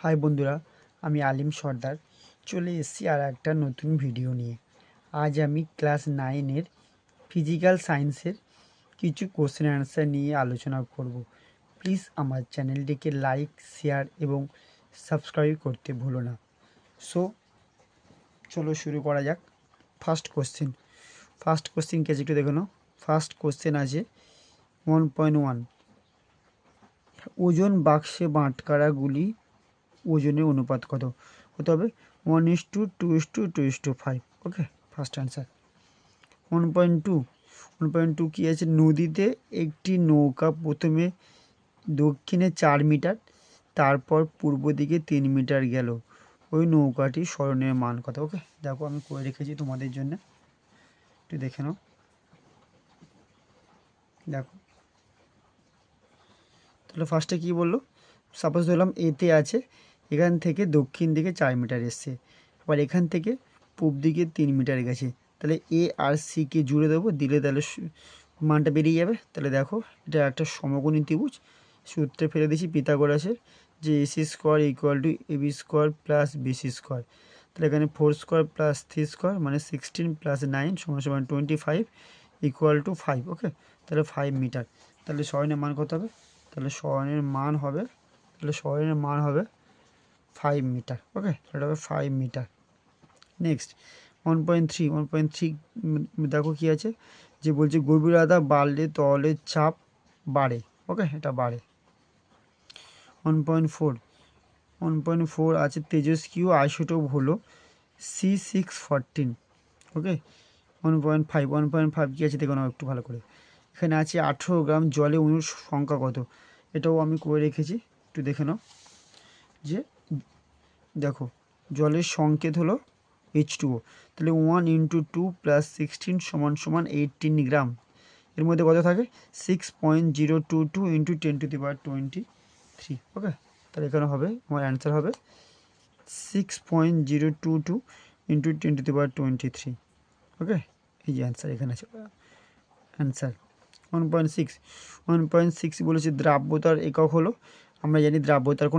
High বন্ধুরা, আমি আলিম সর্দার চলে এসেছি আর একটা নতুন ভিডিও নিয়ে। আজ আমি ক্লাস 9-এর ফিজিক্যাল সায়েন্সের কিছু কোশ্চেন অ্যান্সার নিয়ে আলোচনা করব। প্লিজ আমার চ্যানেলটিকে লাইক, শেয়ার এবং সাবস্ক্রাইব করতে ভুলো না। সো চলো শুরু করা যাক। ফার্স্ট কোশ্চেন কি আছে একটু দেখে নাও। ফার্স্ট কোশ্চেন আছে 1.1, ওজন বাক্সে বাটখারাগুলি ওজনের অনুপাত কত হতে হবে? 1:2:2:5। ওকে, ফার্স্ট অ্যান্সার। 1.2 কী আছে? নদীতে একটি নৌকা প্রথমে দক্ষিণে 4 মিটার, তারপর পূর্ব দিকে 3 মিটার গেল, ওই নৌকাটির স্মরণের মান কত? ওকে, দেখো আমি করে রেখেছি তোমাদের জন্য, একটু দেখে নাও। দেখো তাহলে ফার্স্টে কী বললো, সাপোজ ধরলাম এতে আছে, এখান থেকে দক্ষিণ দিকে 4 মিটার এসছে, আবার এখান থেকে পূব দিকে 3 মিটার গেছে, তাহলে এ আর সিকে জুড়ে দেবো, দিলে তাহলে মানটা বেরিয়ে যাবে। তাহলে দেখো এটা একটা সমকোণী ত্রিভুজ, সূত্রে ফেলে দিয়েছি পিথাগোরাসের, যে AC square equal to AB square plus BC square. তাহলে এখানে 4 স্কোয়ার প্লাস 3 স্কোয়ার মানে 16 প্লাস 9 সমান 25 ইকুয়াল টু 5। ওকে, তাহলে 5 মিটার। তাহলে স্মরণের মান কত হবে? তাহলে স্মরণের মান হবে 5 মিটার। ওকে, এটা হবে 5 মিটার। নেক্সট 1.3 দেখো কি আছে, যে বলছে গভীরতা বাড়লে তলের চাপ বাড়ে। ওকে, এটা বাড়ে। 1.4 আছে, তেজস্ক্রিয় আইসোটোপ হলো C614। ওকে, 1.5 কি আছে দেখো না একটু ভালো করে। এখানে আছে 18 গ্রাম জলে অণুর সংখ্যা কত? এটাও আমি করে রেখেছি, একটু দেখে নাও। যে দেখো জলের সংকেত হলো H2O, তাহলে 1 × 2 + 16 = 18 গ্রাম। এর মধ্যে কত থাকে? 6.022 × 10⁻23। ওকে, তাহলে এখানে হবে আমার অ্যান্সার হবে 6.022 × 10⁻23। ওকে, এই যে অ্যান্সার এখানে আছে অ্যান্সার। 1.6 বলেছে দ্রাব্যতার একক হলো, আমরা জানি দ্রাব্যতার